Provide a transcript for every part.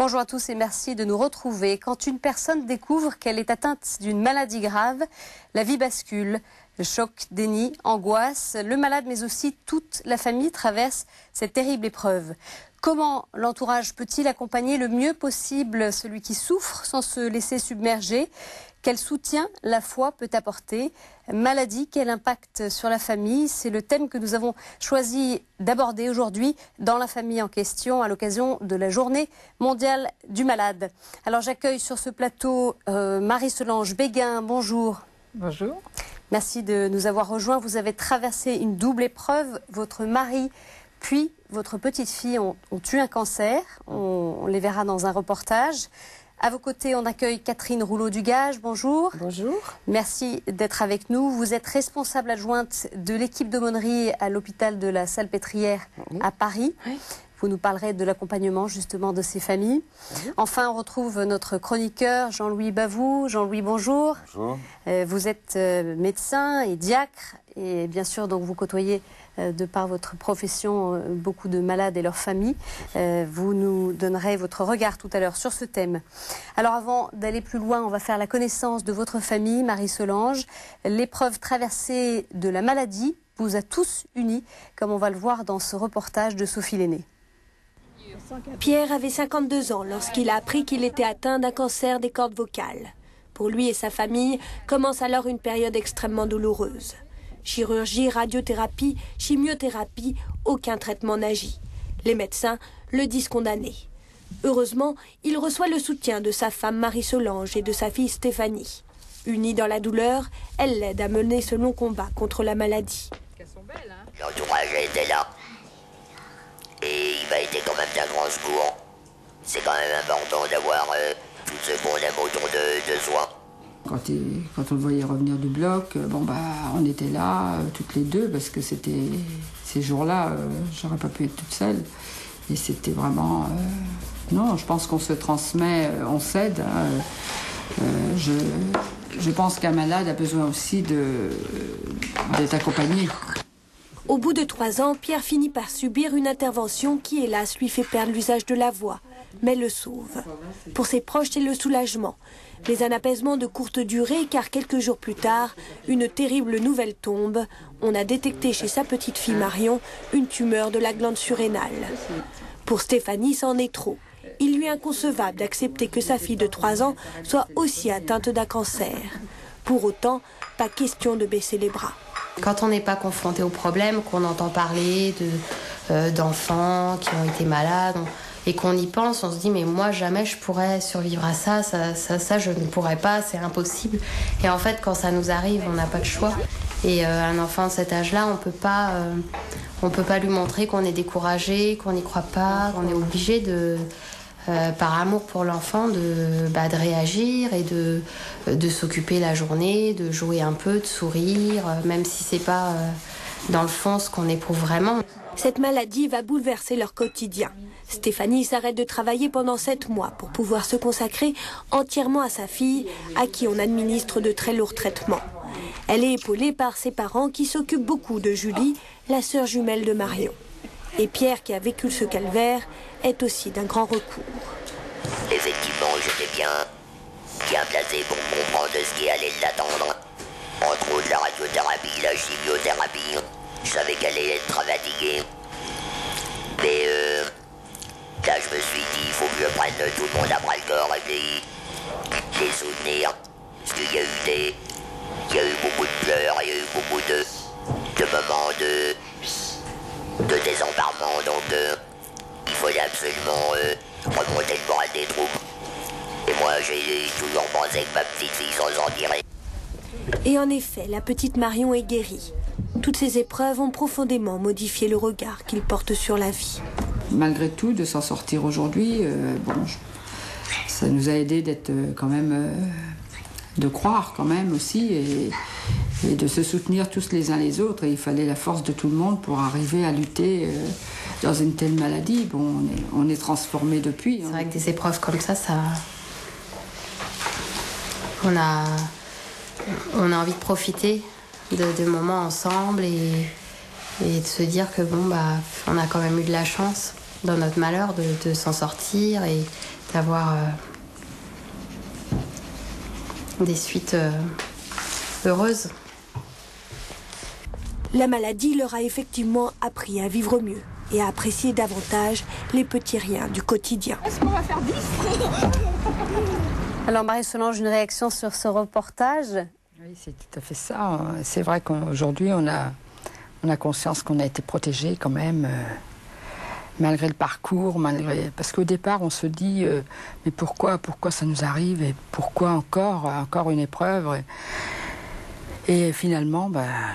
Bonjour à tous et merci de nous retrouver. Quand une personne découvre qu'elle est atteinte d'une maladie grave, la vie bascule. Le choc, déni, angoisse, le malade mais aussi toute la famille traverse cette terrible épreuve. Comment l'entourage peut-il accompagner le mieux possible celui qui souffre sans se laisser submerger ? Quel soutien la foi peut apporter ? Maladie, quel impact sur la famille ? C'est le thème que nous avons choisi d'aborder aujourd'hui dans la famille en question à l'occasion de la journée mondiale du malade. Alors j'accueille sur ce plateau Marie-Solange Béguin. Bonjour. Bonjour. Merci de nous avoir rejoints. Vous avez traversé une double épreuve. Votre mari puis votre petite fille ont eu un cancer. On les verra dans un reportage. À vos côtés, on accueille Catherine Rouleau-Dugage. Bonjour. Bonjour. Merci d'être avec nous. Vous êtes responsable adjointe de l'équipe d'aumônerie à l'hôpital de la Salpêtrière à Paris. Oui. Vous nous parlerez de l'accompagnement justement de ces familles. Oui. Enfin, on retrouve notre chroniqueur Jean-Louis Bavoux. Jean-Louis, bonjour. Bonjour. Vous êtes médecin et diacre et bien sûr donc vous côtoyez de par votre profession beaucoup de malades et leurs familles. Vous nous donnerez votre regard tout à l'heure sur ce thème. Alors avant d'aller plus loin, on va faire la connaissance de votre famille, Marie-Solange. L'épreuve traversée de la maladie vous a tous unis, comme on va le voir dans ce reportage de Sophie Lenné. Pierre avait 52 ans lorsqu'il a appris qu'il était atteint d'un cancer des cordes vocales. Pour lui et sa famille, commence alors une période extrêmement douloureuse. Chirurgie, radiothérapie, chimiothérapie, aucun traitement n'agit. Les médecins le disent condamné. Heureusement, il reçoit le soutien de sa femme Marie-Solange et de sa fille Stéphanie. Unie dans la douleur, elle l'aide à mener ce long combat contre la maladie. L'entourage était là. Et il m'a été quand même d'un grand secours. C'est quand même important d'avoir tout ce qu'on aime autour de soi. Quand on le voyait revenir du bloc, on était là, toutes les deux, parce que c'était ces jours-là, j'aurais pas pu être toute seule. Et c'était vraiment... non, je pense qu'on se transmet, on s'aide. Je pense qu'un malade a besoin aussi d'être accompagné. Au bout de 3 ans, Pierre finit par subir une intervention qui, hélas, lui fait perdre l'usage de la voix, mais le sauve. Pour ses proches, c'est le soulagement. Mais un apaisement de courte durée, car quelques jours plus tard, une terrible nouvelle tombe. On a détecté chez sa petite fille Marion une tumeur de la glande surrénale. Pour Stéphanie, c'en est trop. Il lui est inconcevable d'accepter que sa fille de 3 ans soit aussi atteinte d'un cancer. Pour autant, pas question de baisser les bras. Quand on n'est pas confronté au problème, qu'on entend parler d'enfants qui ont été malades et qu'on y pense, on se dit mais moi jamais je pourrais survivre à ça je ne pourrais pas, c'est impossible. Et en fait quand ça nous arrive, on n'a pas de choix. Et un enfant de cet âge-là, on peut pas lui montrer qu'on est découragé, qu'on n'y croit pas, qu'on est obligé par amour pour l'enfant de réagir et de s'occuper la journée, de jouer un peu, de sourire, même si c'est pas dans le fond ce qu'on éprouve vraiment. Cette maladie va bouleverser leur quotidien. Stéphanie s'arrête de travailler pendant 7 mois pour pouvoir se consacrer entièrement à sa fille, à qui on administre de très lourds traitements. Elle est épaulée par ses parents qui s'occupent beaucoup de Julie, la sœur jumelle de Marion. Et Pierre, qui a vécu ce calvaire, est aussi d'un grand recours. Effectivement, j'étais bien placé pour comprendre ce qui allait l'attendre. Entre autres, la radiothérapie, la chimiothérapie. Je savais qu'elle allait être fatiguée. Mais là, je me suis dit, il faut que je prenne tout le monde à bras le corps et les soutenir. Parce qu'il y a eu beaucoup de pleurs, il y a eu beaucoup de moments de désemparement, donc il fallait absolument remonter le moral des troupes. Et moi, j'ai toujours pensé que ma petite fille s'en sortirait. Et en effet, la petite Marion est guérie. Toutes ces épreuves ont profondément modifié le regard qu'il porte sur la vie. Malgré tout, de s'en sortir aujourd'hui, ça nous a aidé d'être quand même... de croire quand même aussi et de se soutenir tous les uns les autres. Et il fallait la force de tout le monde pour arriver à lutter dans une telle maladie. On est transformés depuis. C'est vrai que des épreuves comme ça, on a envie de profiter de moments ensemble et de se dire que on a quand même eu de la chance dans notre malheur de s'en sortir et d'avoir des suites heureuses. La maladie leur a effectivement appris à vivre mieux et à apprécier davantage les petits riens du quotidien. Est-ce qu'on va faire 10 ? Alors Marie-Solange, une réaction sur ce reportage? Oui, c'est tout à fait ça. C'est vrai qu'aujourd'hui, on a conscience qu'on a été protégé quand même, malgré le parcours, parce qu'au départ, on se dit mais pourquoi ça nous arrive et pourquoi encore une épreuve et finalement,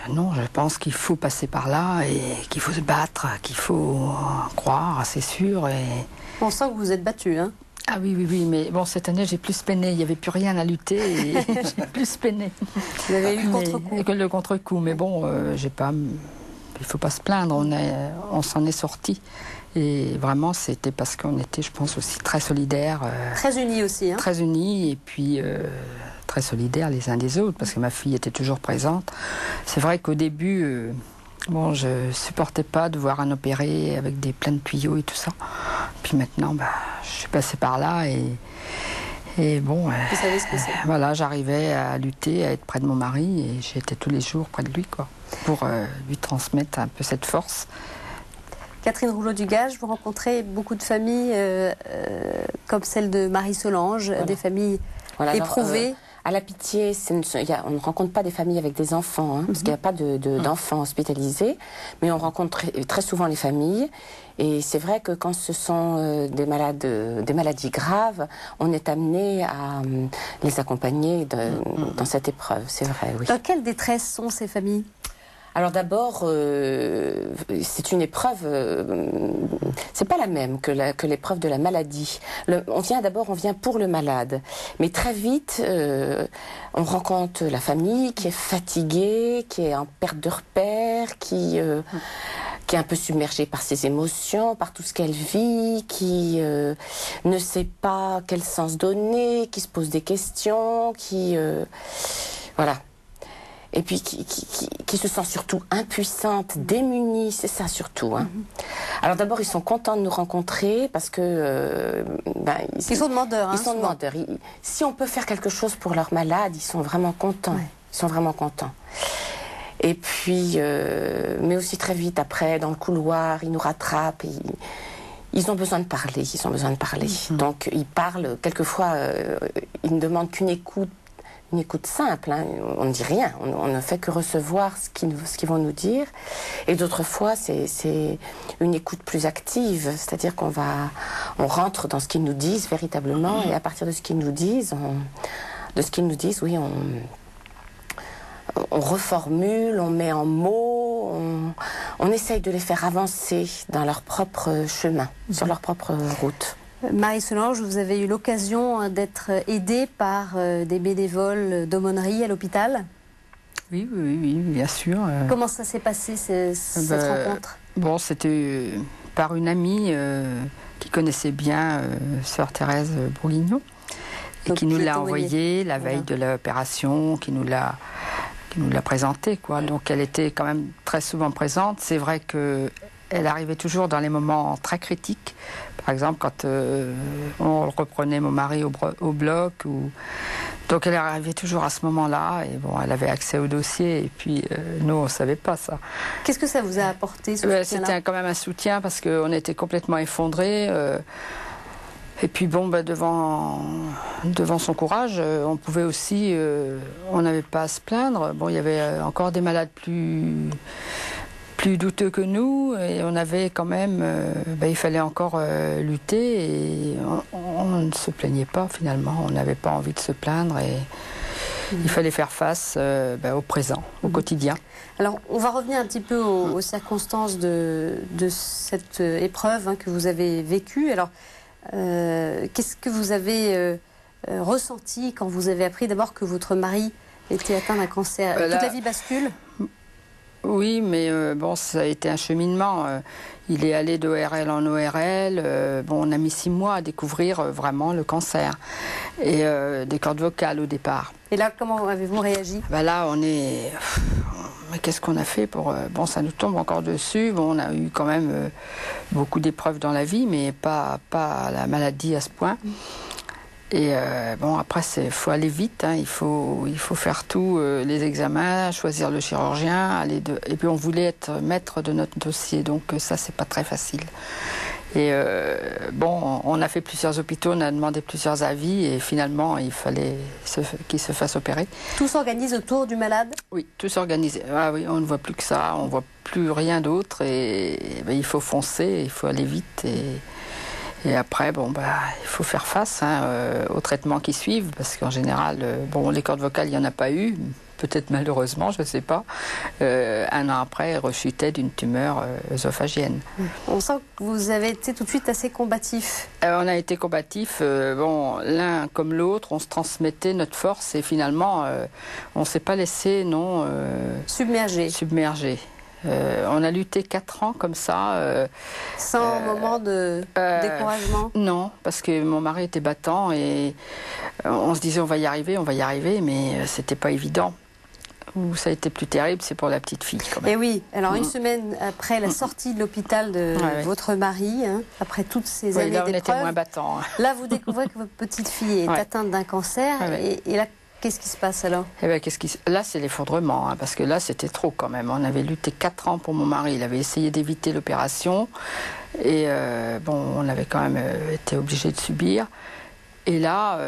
non, je pense qu'il faut passer par là et qu'il faut se battre, qu'il faut croire, c'est sûr. Et... On sent que vous êtes battu, hein? Ah oui, mais bon, cette année, j'ai plus peiné. Il n'y avait plus rien à lutter et j'ai plus peiné. Vous avez eu le contre-coup. Le contre-coup, mais bon, il ne faut pas se plaindre, on s'en est sortis. Et vraiment, c'était parce qu'on était, je pense, aussi très solidaires. Très unis aussi, hein? Très unis, et puis très solidaires les uns des autres, parce que ma fille était toujours présente. C'est vrai qu'au début, bon, je supportais pas de voir un opéré avec plein de tuyaux et tout ça. Puis maintenant, je suis passée par là et bon... Vous savez ce que c'est. Voilà, j'arrivais à lutter, à être près de mon mari, et j'étais tous les jours près de lui, quoi, pour lui transmettre un peu cette force. Catherine Rouleau-Dugage, vous rencontrez beaucoup de familles comme celle de Marie-Solange, voilà. Des familles éprouvées. À la Pitié, on ne rencontre pas des familles avec des enfants, hein, parce qu'il n'y a pas d'enfants hospitalisés, mais on rencontre très souvent les familles. Et c'est vrai que quand ce sont des maladies graves, on est amené à les accompagner dans cette épreuve, c'est vrai, oui. Dans quelle détresse sont ces familles ? Alors d'abord, c'est une épreuve, c'est pas la même que l'épreuve de la maladie. On vient pour le malade, mais très vite, on rencontre la famille qui est fatiguée, qui est en perte de repères, qui est un peu submergée par ses émotions, par tout ce qu'elle vit, qui ne sait pas quel sens donner, qui se pose des questions, voilà. Et puis qui se sent surtout impuissante, démunie, c'est ça surtout. Hein. Alors d'abord, ils sont contents de nous rencontrer parce que... ils sont demandeurs. Ils sont demandeurs. Si on peut faire quelque chose pour leurs malades, ils sont vraiment contents. Ouais. Ils sont vraiment contents. Et puis, mais aussi très vite après, dans le couloir, ils nous rattrapent. Ils ont besoin de parler, Donc ils parlent, quelquefois, ils ne demandent qu'une écoute. Une écoute simple, hein. On ne dit rien, on ne fait que recevoir ce qu'ils vont nous dire. Et d'autres fois, c'est une écoute plus active, c'est-à-dire qu'on rentre dans ce qu'ils nous disent véritablement, et à partir de ce qu'ils nous disent, oui, on reformule, on met en mots, on essaye de les faire avancer dans leur propre chemin, sur leur propre route. Marie-Solange, vous avez eu l'occasion d'être aidée par des bénévoles d'aumônerie à l'hôpital? Oui, bien sûr. Comment ça s'est passé, cette rencontre? Bon, c'était par une amie qui connaissait bien sœur Thérèse Bourguignon, et qui nous l'a envoyée la veille de l'opération, qui nous l'a présentée, quoi. Donc elle était quand même très souvent présente. C'est vrai qu'elle arrivait toujours dans les moments très critiques. Par exemple, quand on reprenait mon mari au bloc. Donc elle arrivait toujours à ce moment-là. Et bon, elle avait accès au dossier. Et puis nous, on ne savait pas ça. Qu'est-ce que ça vous a apporté, ce soutien-là ? C'était quand même un soutien parce qu'on était complètement effondrés. Et puis bon, devant son courage, on pouvait aussi... on n'avait pas à se plaindre. Bon, il y avait encore des malades plus douteux que nous, et on avait quand même, il fallait encore lutter, et on ne se plaignait pas finalement, on n'avait pas envie de se plaindre, et il fallait faire face au présent, au quotidien. Alors on va revenir un petit peu aux circonstances de cette épreuve que vous avez vécue. Alors qu'est-ce que vous avez ressenti quand vous avez appris d'abord que votre mari était atteint d'un cancer? Toute la vie bascule? Oui, mais ça a été un cheminement. Il est allé d'ORL en ORL. On a mis 6 mois à découvrir vraiment le cancer. Et des cordes vocales au départ. Et là, comment avez-vous réagi? Là, on mais qu'est-ce qu'on a fait pour... bon, ça nous tombe encore dessus. Bon, on a eu quand même beaucoup d'épreuves dans la vie, mais pas la maladie à ce point. Et bon, après, il faut aller vite. Hein, il faut faire tous les examens, choisir le chirurgien. Et puis, on voulait être maître de notre dossier. Donc, ça, c'est pas très facile. Et bon, on a fait plusieurs hôpitaux, on a demandé plusieurs avis. Et finalement, il fallait qu'il se fasse opérer. Tout s'organise autour du malade? Oui, tout s'organise. Ah oui, on ne voit plus que ça. On ne voit plus rien d'autre. Et ben, il faut foncer, il faut aller vite. Et après, bon, il faut faire face aux traitements qui suivent, parce qu'en général, bon, les cordes vocales, il n'y en a pas eu, peut-être malheureusement, je ne sais pas. Un an après, elle rechutait d'une tumeur œsophagienne. On sent que vous avez été tout de suite assez combatif. On a été combatifs, bon, l'un comme l'autre, on se transmettait notre force et finalement, on ne s'est pas laissé, non... submerger. On a lutté 4 ans comme ça. Sans moment de découragement? Non, parce que mon mari était battant et on se disait on va y arriver, mais c'était pas évident. Où ça a été plus terrible, c'est pour la petite fille quand même. Et oui, alors une semaine après la sortie de l'hôpital de votre mari, hein, après toutes ces années d'épreuves, on était moins battant. Là, vous découvrez que votre petite fille est atteinte d'un cancer et là, qu'est-ce qui se passe alors? Là, c'est l'effondrement, hein, parce que là, c'était trop quand même. On avait lutté 4 ans pour mon mari. Il avait essayé d'éviter l'opération. Et bon, on avait quand même été obligé de subir. Et là,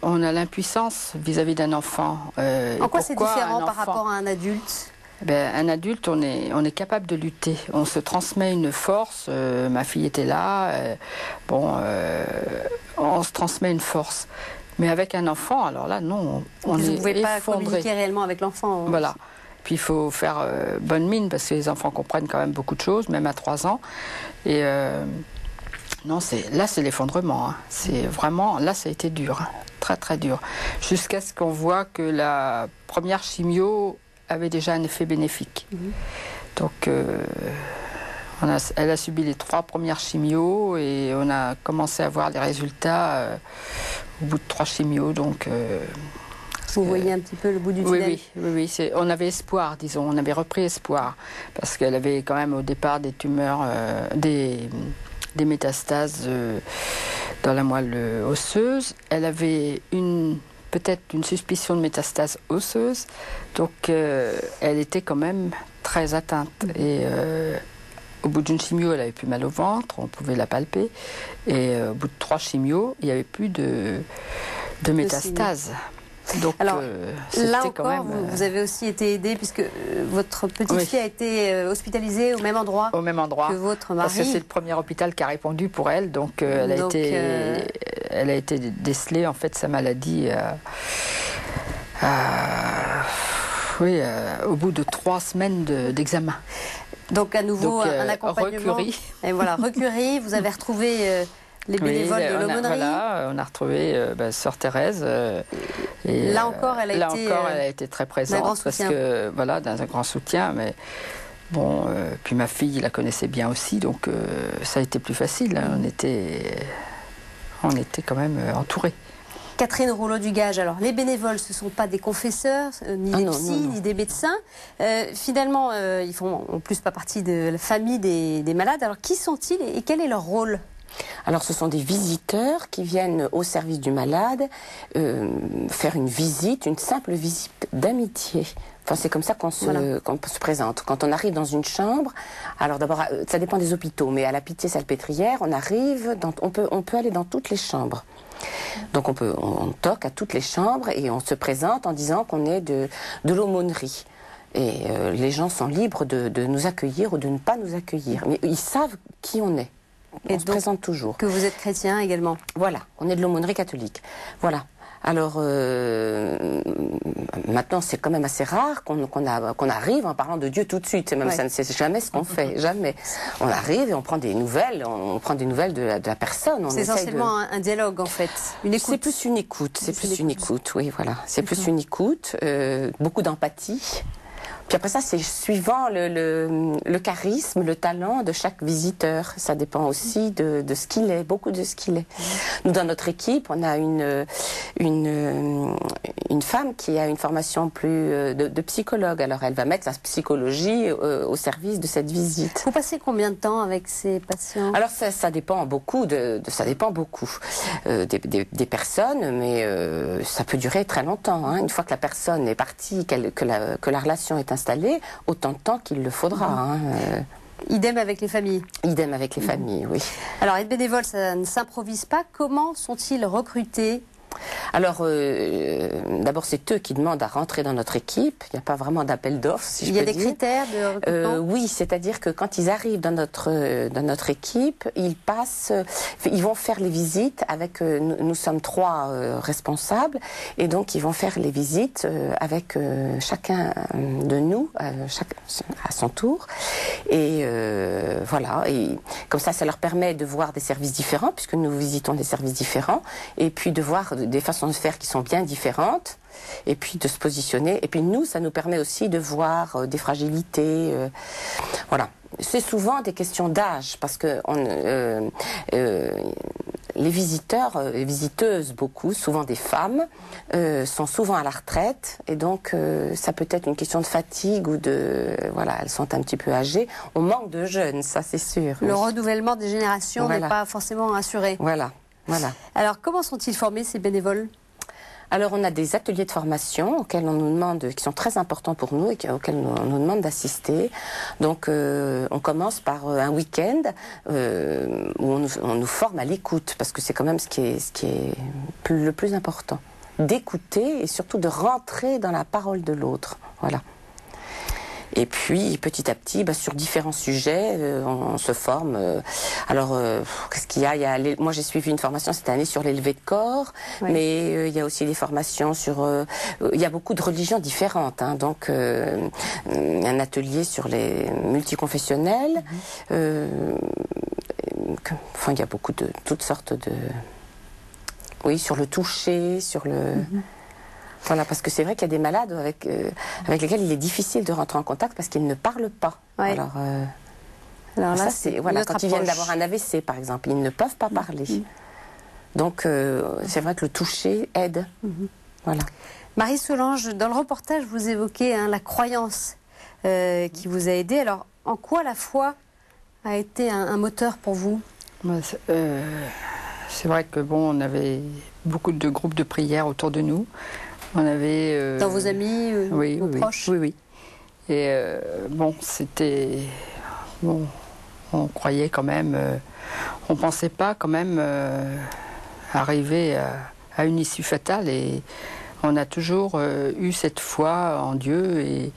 on a l'impuissance vis-à-vis d'un enfant. En quoi c'est différent par rapport à un adulte? Un adulte, on est capable de lutter. On se transmet une force. Ma fille était là. On se transmet une force. Mais avec un enfant, alors là, non, on est effondré. Vous ne pouvez pas communiquer réellement avec l'enfant. Voilà. Puis il faut faire bonne mine, parce que les enfants comprennent quand même beaucoup de choses, même à 3 ans. Et non, là, c'est l'effondrement. Hein. C'est vraiment, là, ça a été dur, hein. Très, très dur. Jusqu'à ce qu'on voit que la première chimio avait déjà un effet bénéfique. Donc... elle a subi les 3 premières chimios et on a commencé à voir les résultats au bout de 3 chimios. Donc, vous voyez un petit peu le bout du tunnel? Oui. On avait espoir, disons. On avait repris espoir. Parce qu'elle avait quand même au départ des tumeurs, des métastases dans la moelle osseuse. Elle avait peut-être une suspicion de métastase osseuse. Donc, elle était quand même très atteinte. Et... au bout d'une chimio, elle avait plus mal au ventre, on pouvait la palper. Et au bout de 3 chimios, il n'y avait plus de métastases. Donc, alors, là encore, quand même, vous avez aussi été aidée, puisque votre petite fille a été hospitalisée au même endroit que votre mari. Parce que c'est le premier hôpital qui a répondu pour elle. Donc, elle a été décelée, en fait, sa maladie au bout de 3 semaines d'examen. Donc à nouveau un accompagnement. Et voilà, Recurie, vous avez retrouvé les bénévoles de l'aumônerie. On a retrouvé Sœur Thérèse. Et là encore, elle a été très présente parce que dans un grand soutien. Mais bon, puis ma fille la connaissait bien aussi, donc ça a été plus facile. Hein. On était quand même entourés. Catherine Rouleau-Dugage, alors les bénévoles, ce ne sont pas des confesseurs, ni des psys, ni des médecins. Finalement, ils font en plus pas partie de la famille des malades. Alors qui sont-ils et quel est leur rôle? Alors ce sont des visiteurs qui viennent au service du malade faire une visite, une simple visite d'amitié. Enfin, c'est comme ça qu'on se présente. Quand on arrive dans une chambre, alors d'abord, ça dépend des hôpitaux, mais à la Pitié-Salpêtrière, on arrive, on peut aller dans toutes les chambres. Donc on toque à toutes les chambres et on se présente en disant qu'on est de l'aumônerie. Et les gens sont libres de nous accueillir ou de ne pas nous accueillir. Mais ils savent qui on est. On se présente toujours. Que vous êtes chrétien également. Voilà, on est de l'aumônerie catholique. Voilà. Alors, maintenant, c'est quand même assez rare qu'on arrive en parlant de Dieu tout de suite. C'est jamais ce qu'on fait, jamais. On arrive et on prend des nouvelles, de la personne. C'est essentiellement un dialogue, en fait, une écoute. C'est plus une écoute, oui, voilà. C'est plus une écoute, beaucoup d'empathie. Puis après ça, c'est suivant le charisme, le talent de chaque visiteur. Ça dépend aussi de ce qu'il est, beaucoup de ce qu'il est. Nous, dans notre équipe, on a une femme qui a une formation plus de psychologue. Alors, elle va mettre la psychologie au service de cette visite. Vous passez combien de temps avec ces patients? Alors, ça dépend beaucoup, ça dépend beaucoup des personnes, mais ça peut durer très longtemps. Hein. Une fois que la personne est partie, que la relation est installée, autant de temps qu'il le faudra. Hein. Idem avec les familles. Idem avec les familles, oui. Alors, être bénévole, ça ne s'improvise pas. Comment sont-ils recrutés? Alors, d'abord, c'est eux qui demandent à rentrer dans notre équipe. Il n'y a pas vraiment d'appel d'offres, si je peux dire. Il y a des critères de recrutement? Oui, c'est-à-dire que quand ils arrivent dans notre équipe, ils vont faire les visites avec... nous sommes 3 responsables, et donc ils vont faire les visites avec chacun de nous, à son tour. Et voilà, et comme ça leur permet de voir des services différents, puisque nous visitons des services différents, et puis de voir des façons de faire qui sont bien différentes, et puis de se positionner. Et puis nous, ça nous permet aussi de voir des fragilités. Voilà. C'est souvent des questions d'âge, parce que les visiteurs, les visiteuses, beaucoup, souvent des femmes, sont souvent à la retraite, et donc ça peut être une question de fatigue ou de... Voilà, elles sont un petit peu âgées. On manque de jeunes, ça c'est sûr. Le renouvellement des générations n'est pas forcément assuré. Voilà. Alors, comment sont-ils formés, ces bénévoles? Alors, on a des ateliers de formation auxquels on nous demande, qui sont très importants pour nous et auxquels on nous demande d'assister. Donc, on commence par un week-end où on nous forme à l'écoute, parce que c'est quand même ce qui est le plus important. D'écouter et surtout de rentrer dans la parole de l'autre. Voilà. Et puis, petit à petit, sur différents sujets, on se forme. Alors, qu'est-ce qu'il y a, moi, j'ai suivi une formation cette année sur l'élevé de corps, oui. Mais il y a aussi des formations sur... il y a beaucoup de religions différentes, hein, donc un atelier sur les multiconfessionnels. Enfin, il y a beaucoup de... toutes sortes de... Oui, sur le toucher, sur le... Voilà, parce que c'est vrai qu'il y a des malades avec lesquels il est difficile de rentrer en contact parce qu'ils ne parlent pas. Ouais. Alors là, c'est quand ils viennent d'avoir un AVC, par exemple, ils ne peuvent pas parler. Donc, c'est vrai que le toucher aide. Voilà. Marie Solange, dans le reportage, vous évoquez la croyance qui vous a aidé. Alors, en quoi la foi a été un moteur pour vous? C'est vrai que on avait beaucoup de groupes de prière autour de nous. On avait... Dans vos amis, vos proches? Oui. Et c'était... Bon, on croyait quand même... on pensait pas quand même arriver à une issue fatale. Et on a toujours eu cette foi en Dieu. Et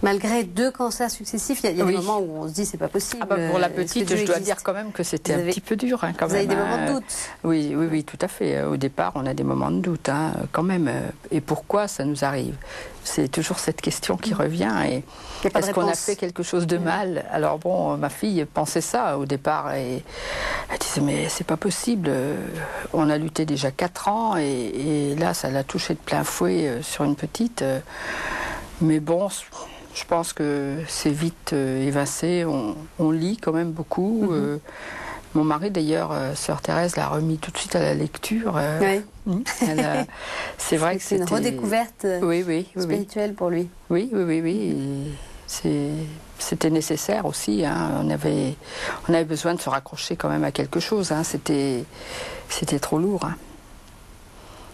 malgré 2 cancers successifs, il y a des moments où on se dit c'est pas possible. Pour la petite, je dois dire quand même que c'était un petit peu dur. Quand vous avez des moments de doute? Oui, tout à fait. Au départ, on a des moments de doute, quand même. Et pourquoi ça nous arrive? C'est toujours cette question qui revient. Et est-ce qu'on a fait quelque chose de mal? Alors ma fille pensait ça au départ. Et elle disait, mais c'est pas possible. On a lutté déjà 4 ans. Et là, ça l'a touché de plein fouet sur une petite. Mais bon... Je pense que c'est vite évincé. On lit quand même beaucoup. Mon mari, d'ailleurs, sœur Thérèse, l'a remis tout de suite à la lecture. C'est vrai que c'est une redécouverte spirituelle pour lui. Oui. C'était nécessaire aussi. Hein. On avait besoin de se raccrocher quand même à quelque chose. Hein. C'était trop lourd. Hein.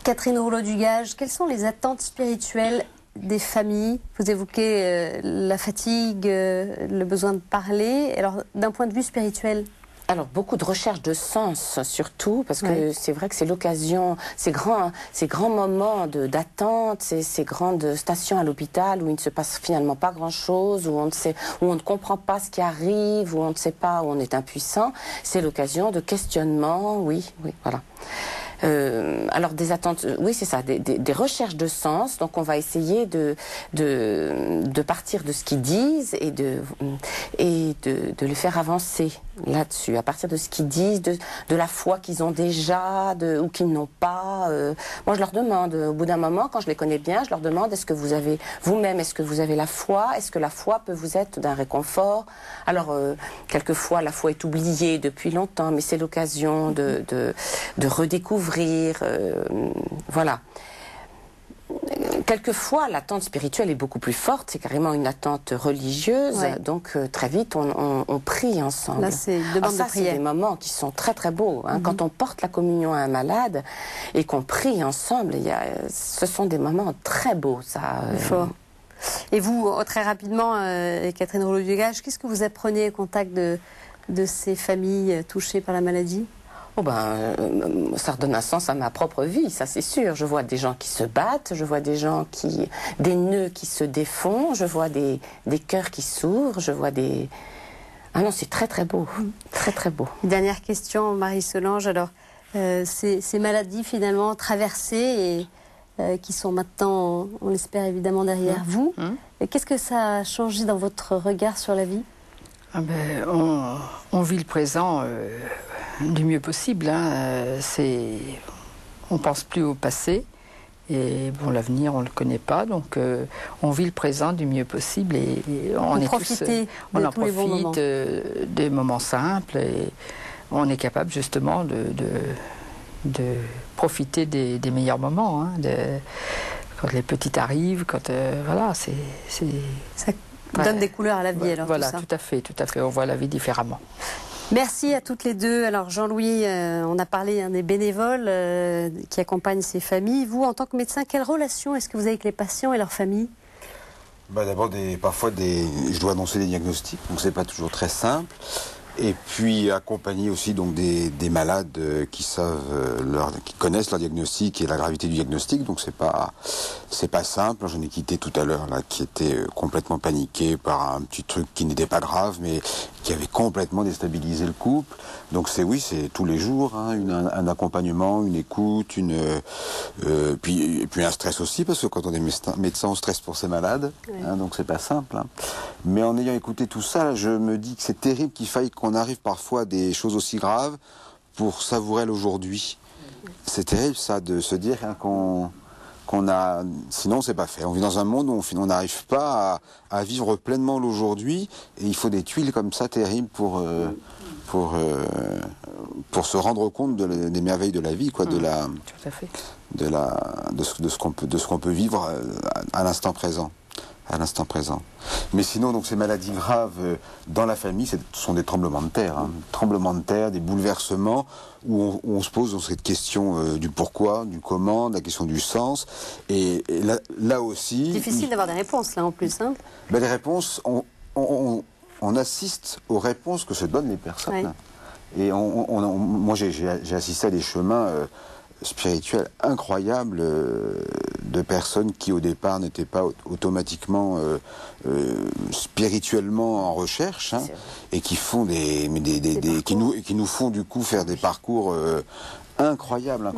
Catherine Rouleau-Dugage, quelles sont les attentes spirituelles des familles? Vous évoquez la fatigue, le besoin de parler. Alors, d'un point de vue spirituel? Alors, beaucoup de recherche de sens, surtout, parce que c'est vrai que c'est l'occasion, ces grands moments d'attente, ces grandes stations à l'hôpital où il ne se passe finalement pas grand-chose, où on ne comprend pas ce qui arrive, où on ne sait pas, où on est impuissant. C'est l'occasion de questionnement, oui, voilà. Alors des attentes, oui c'est ça, des recherches de sens. Donc on va essayer de partir de ce qu'ils disent et de les faire avancer là-dessus, à partir de ce qu'ils disent, de la foi qu'ils ont déjà ou qu'ils n'ont pas. Moi je leur demande, au bout d'un moment, quand je les connais bien, je leur demande est-ce que vous avez vous-même, est-ce que vous avez la foi, est-ce que la foi peut vous être d'un réconfort. Alors quelquefois la foi est oubliée depuis longtemps, mais c'est l'occasion de redécouvrir, voilà. Quelquefois, l'attente spirituelle est beaucoup plus forte, c'est carrément une attente religieuse, donc très vite on prie ensemble. Là, c'est une demande de prière. C'est des moments qui sont très très beaux. Quand on porte la communion à un malade et qu'on prie ensemble, ce sont des moments très beaux, ça. Fort. Et vous, très rapidement, Catherine Rouleau-Dugage, qu'est-ce que vous apprenez au contact de ces familles touchées par la maladie ? Ça redonne un sens à ma propre vie, ça c'est sûr. Je vois des gens qui se battent, je vois des nœuds qui se défont, je vois des cœurs qui s'ouvrent, je vois des... Ah non, c'est très très beau, très très beau. Dernière question, Marie-Solange. Alors, ces maladies finalement traversées et qui sont maintenant, on l'espère évidemment, derrière vous, qu'est-ce que ça a changé dans votre regard sur la vie ? On vit le présent du mieux possible. On pense plus au passé. Et bon, l'avenir, on ne le connaît pas. Donc, on vit le présent du mieux possible. Et on en profite des moments simples. Et on est capable justement de profiter des meilleurs moments. Quand les petits arrivent, voilà, Ça donne des couleurs à la vie, alors. Voilà, tout à fait. On voit la vie différemment. Merci à toutes les deux. Alors Jean-Louis, on a parlé des bénévoles qui accompagnent ces familles. Vous, en tant que médecin, quelle relation est-ce que vous avez avec les patients et leurs familles ? D'abord, parfois, je dois annoncer des diagnostics, donc c'est pas toujours très simple. Et puis accompagner aussi donc des malades qui connaissent leur diagnostic et la gravité du diagnostic. Donc c'est pas simple. J'en ai quitté tout à l'heure là qui était complètement paniqué par un petit truc qui n'était pas grave mais qui avait complètement déstabilisé le couple. Donc c'est tous les jours un accompagnement, une écoute, puis un stress aussi parce que quand on est médecin on stresse pour ses malades. Donc c'est pas simple. Mais en ayant écouté tout ça, je me dis que c'est terrible qu'il faille qu'on arrive parfois à des choses aussi graves pour savourer l'aujourd'hui. C'est terrible ça de se dire qu'on a... Sinon c'est pas fait. On vit dans un monde où on n'arrive pas à vivre pleinement l'aujourd'hui et il faut des tuiles comme ça terribles pour se rendre compte des merveilles de la vie, Tout à fait. de ce qu'on peut vivre à l'instant présent. Mais sinon, donc ces maladies graves dans la famille, ce sont des tremblements de terre, des bouleversements où on se pose dans cette question du pourquoi, du comment, de la question du sens. Et là aussi... Difficile d'avoir des réponses là en plus. Les réponses, on assiste aux réponses que se donnent les personnes. Et moi, j'ai assisté à des chemins spirituels incroyables de personnes qui, au départ, n'étaient pas automatiquement spirituellement en recherche, et qui font qui nous font du coup faire des parcours incroyables.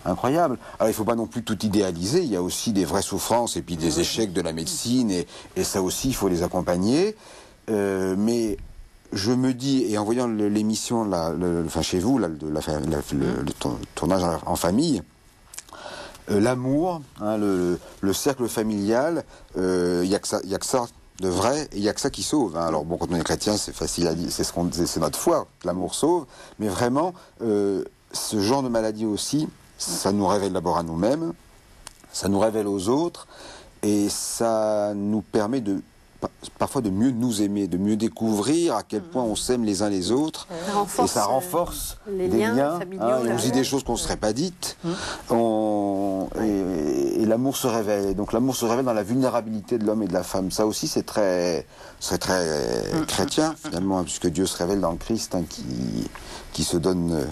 Alors, il ne faut pas non plus tout idéaliser. Il y a aussi des vraies souffrances et puis des échecs de la médecine, et ça aussi, il faut les accompagner. Mais je me dis, et en voyant l'émission chez vous, le tournage en famille, l'amour, le cercle familial, il y a que ça de vrai, et il y a que ça qui sauve. Alors bon, quand on est chrétien, c'est facile à dire, c'est notre foi, l'amour sauve, mais vraiment, ce genre de maladie aussi, ça nous révèle d'abord à nous-mêmes, ça nous révèle aux autres, et ça nous permet parfois de mieux nous aimer, de mieux découvrir à quel point on s'aime les uns les autres, et ça renforce les liens familiaux, et on dit des choses qu'on ne serait pas dites, et l'amour se révèle. Donc l'amour se révèle dans la vulnérabilité de l'homme et de la femme. Ça aussi c'est très chrétien finalement, puisque Dieu se révèle dans le Christ, qui se donne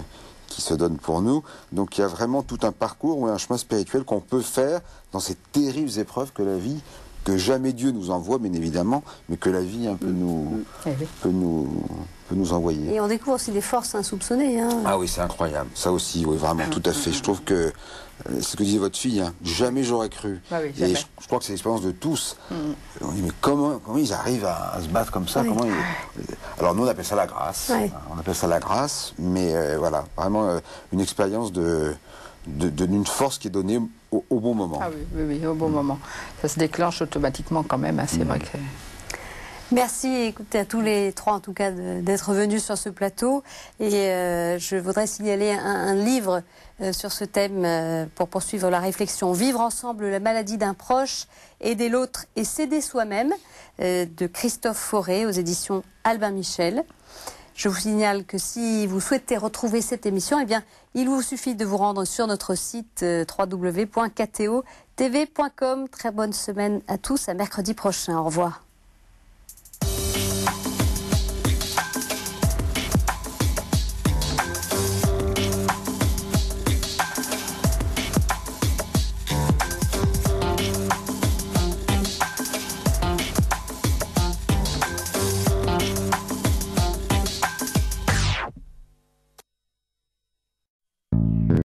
pour nous. Donc il y a vraiment tout un parcours ou un chemin spirituel qu'on peut faire dans ces terribles épreuves que la vie que jamais Dieu nous envoie, bien évidemment, mais que la vie peut nous envoyer. Et on découvre aussi des forces insoupçonnées. Hein. Ah oui, c'est incroyable. Ça aussi, oui, vraiment, tout à fait. Je trouve que c'est ce que disait votre fille, hein, jamais j'aurais cru. Ah oui, jamais. Et je crois que c'est l'expérience de tous. On dit, mais comment ils arrivent à se battre comme ça, comment Alors nous, on appelle ça la grâce. Ouais. On appelle ça la grâce, mais voilà, vraiment une expérience d'une force qui est donnée au bon moment. Ah oui, au bon moment. Ça se déclenche automatiquement quand même, hein, c'est vrai que... Merci, écoutez, à tous les trois en tout cas d'être venus sur ce plateau. Et je voudrais signaler un livre sur ce thème pour poursuivre la réflexion. Vivre ensemble la maladie d'un proche, aider l'autre et s'aider soi-même, de Christophe Fauré aux éditions Albin Michel. Je vous signale que si vous souhaitez retrouver cette émission, eh bien, il vous suffit de vous rendre sur notre site www.ktotv.com. Très bonne semaine à tous, à mercredi prochain. Au revoir.